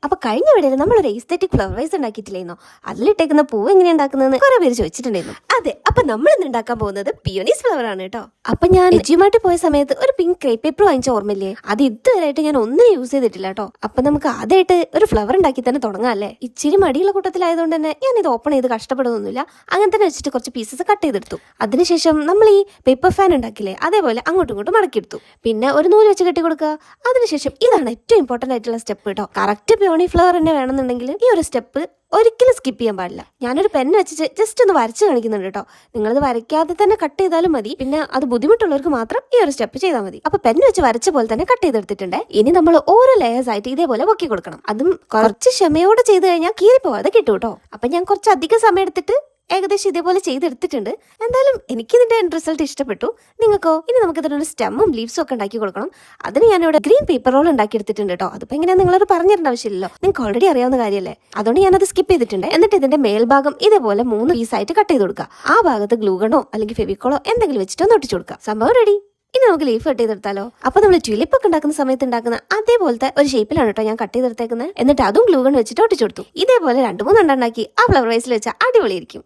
അപ്പൊ കഴിഞ്ഞ വീഡിയോയിൽ നമ്മളൊരു എസ്തെറ്റിക് ഫ്ലവർ വൈസ് ഉണ്ടാക്കിയിട്ടില്ലായിരുന്നോ? അതിലിട്ടേക്കുന്ന പൂവ് എങ്ങനെ ഉണ്ടാക്കുന്നതെന്ന് കുറെ പേര് ചോദിച്ചിട്ടുണ്ടായിരുന്നു. അതെ, അപ്പൊ നമ്മൾ ഇന്ന് ഉണ്ടാക്കാൻ പോകുന്നത് പിയോണീസ് ഫ്ലവർ ആണ് കേട്ടോ. അപ്പൊ ഞാൻ എജിയുമായിട്ട് പോയ സമയത്ത് ഒരു പിങ്ക് ക്രേപ്പ് പേപ്പർ വാങ്ങിച്ച ഓർമ്മയില്ലേ? അത് ഇതുവരെയായിട്ട് ഞാൻ ഒന്നും യൂസ് ചെയ്തിട്ടില്ല കേട്ടോ. അപ്പൊ നമുക്ക് ആദ്യമായിട്ട് ഒരു ഫ്ലവർ ഉണ്ടാക്കി തന്നെ തുടങ്ങാം അല്ലേ? ഇച്ചിരി മടിയുള്ള കൂട്ടത്തിലായതുകൊണ്ട് തന്നെ ഞാൻ ഇത് ഓപ്പൺ ചെയ്ത് കഷ്ടപ്പെടുന്നൊന്നുമില്ല. അങ്ങനെ തന്നെ വെച്ചിട്ട് കുറച്ച് പീസസ് കട്ട് ചെയ്തെടുത്തു. അതിനുശേഷം നമ്മൾ ഈ പേപ്പർ ഫാൻ ഉണ്ടാക്കില്ലേ, അതേപോലെ അങ്ങോട്ടും ഇങ്ങോട്ടും മടക്കിയെടുത്തു. പിന്നെ ഒരു നൂല് വെച്ച് കെട്ടി കൊടുക്കുക. അതിനുശേഷം ഇതാണ് ഏറ്റവും ഇമ്പോർട്ടന്റ് ആയിട്ടുള്ള സ്റ്റെപ്പ് കേട്ടോ. കറക്റ്റ് പിയോണി ഫ്ലവർ തന്നെ വേണമെന്നുണ്ടെങ്കിൽ ഈ ഒരു സ്റ്റെപ്പ് ഒരിക്കലും സ്കിപ്പ് ചെയ്യാൻ പാടില്ല. ഞാനൊരു പെൻ വെച്ചിട്ട് ജസ്റ്റ് ഒന്ന് വരച്ച് കാണിക്കുന്നുണ്ട് കേട്ടോ. നിങ്ങളത് വരയ്ക്കാതെ തന്നെ കട്ട് ചെയ്താലും മതി. പിന്നെ അത് ബുദ്ധിമുട്ടുള്ളവർക്ക് മാത്രം ഈ ഒരു സ്റ്റെപ്പ് ചെയ്താൽ മതി. അപ്പൊ പെൻ വെച്ച് വരച്ച പോലെ തന്നെ കട്ട് ചെയ്തെടുത്തിട്ടുണ്ട്. ഇനി നമ്മൾ ഓരോ ലെയേഴ്സ് ആയിട്ട് ഇതേപോലെ പൊക്കി കൊടുക്കണം. അതും കുറച്ച് ക്ഷമയോടെ ചെയ്ത് കഴിഞ്ഞാൽ കീറിപ്പോവാതെ കിട്ടും കേട്ടോ. അപ്പൊ ഞാൻ കുറച്ച് അധികം സമയം എടുത്തിട്ട് ഏകദേശം ഇതേപോലെ ചെയ്തെടുത്തിട്ടുണ്ട്. എന്തായാലും എനിക്കിതിന്റെ റിസൾട്ട് ഇഷ്ടപ്പെട്ടു. നിങ്ങൾക്കോ? ഇനി നമുക്ക് ഇതിനൊരു സ്റ്റെമ്മും ലീവ്സും ഒക്കെ ഉണ്ടാക്കി കൊടുക്കണം. അതിന് ഞാനിവിടെ ഗ്രീൻ പേപ്പർ റോൾ ഉണ്ടാക്കി എടുത്തിട്ടുണ്ട് കേട്ടോ. അതിപ്പോ എങ്ങനെയാ നിങ്ങളത് പറഞ്ഞിരേണ്ട ആവശ്യമില്ലല്ലോ, നിങ്ങൾക്ക് ഓൾറെഡി അറിയാവുന്ന കാര്യമല്ലേ. അതുകൊണ്ട് ഞാനത് സ്കിപ്പ് ചെയ്തിട്ടുണ്ട്. എന്നിട്ട് ഇതിന്റെ മേൽഭാഗം ഇതേപോലെ 3 പീസായിട്ട് കട്ട് ചെയ്ത് കൊടുക്കുക. ആ ഭാഗത്ത് ഗ്ലൂഗണോ അല്ലെങ്കിൽ ഫെവിക്കോളോ എന്തെങ്കിലും വെച്ചിട്ട് ഒന്ന് ഒട്ടിച്ചു കൊടുക്കുക. സംഭവം റെഡി. ഇനി നമുക്ക് ലീഫ് കട്ട് ചെയ്തെടുത്താലോ? അപ്പൊ നമ്മൾ ട്യൂലിപ്പ് ഒക്കെ ഉണ്ടാക്കുന്ന സമയത്ത് ഉണ്ടാക്കുന്ന അതേപോലത്തെ ഒരു ഷേപ്പിലാണ് കേട്ടോ ഞാൻ കട്ട് ചെയ്തെടുത്തേക്കുന്നത്. എന്നിട്ട് അതും ഗ്ലൂഗൺ വെച്ചിട്ട് ഒട്ടിച്ചു കൊടുത്തു. ഇതേപോലെ 2-3 എണ്ണം ഉണ്ടാക്കി ആ ഫ്ലവർ വൈസിൽ വെച്ചാൽ അടിപൊളിയായിരിക്കും.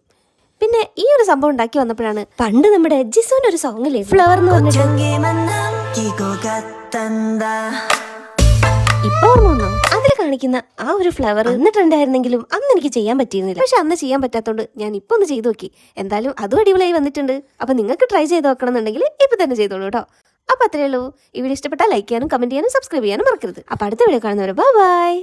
പിന്നെ ഈ ഒരു സംഭവം ഉണ്ടാക്കി വന്നപ്പോഴാണ് പണ്ട് നമ്മുടെ ജിസോന്റെ ഒരു സോങ്ങില്ലേ, ഫ്ലവർ എന്ന് പറഞ്ഞിട്ട്, ഇപ്പൊ ഓർമ്മ വന്നോ? അതിൽ കാണിക്കുന്ന ആ ഒരു ഫ്ലവർ അന്ന് ട്രെൻഡ് ആയിരുന്നെങ്കിലും അന്ന് എനിക്ക് ചെയ്യാൻ പറ്റിയിരുന്നില്ല. പക്ഷെ അന്ന് ചെയ്യാൻ പറ്റാത്തതുകൊണ്ട് ഞാൻ ഇപ്പൊ ഒന്ന് ചെയ്തു നോക്കി. എന്തായാലും അതും അടിപൊളിയായി വന്നിട്ടുണ്ട്. അപ്പൊ നിങ്ങൾക്ക് ട്രൈ ചെയ്ത് നോക്കണം എന്നുണ്ടെങ്കിൽ ഇപ്പൊ തന്നെ ചെയ്തോളൂ കേട്ടോ. അപ്പൊ അത്രയേ ഉള്ളൂ. ഈ വീഡിയോ ഇഷ്ടപ്പെട്ടാൽ ലൈക്ക് ചെയ്യാനും കമന്റ് ചെയ്യാനും സബ്സ്ക്രൈബ് ചെയ്യാനും മറക്കരുത്. അപ്പൊ അടുത്ത വീഡിയോ കാണുന്നവരെ ബൈ ബൈ.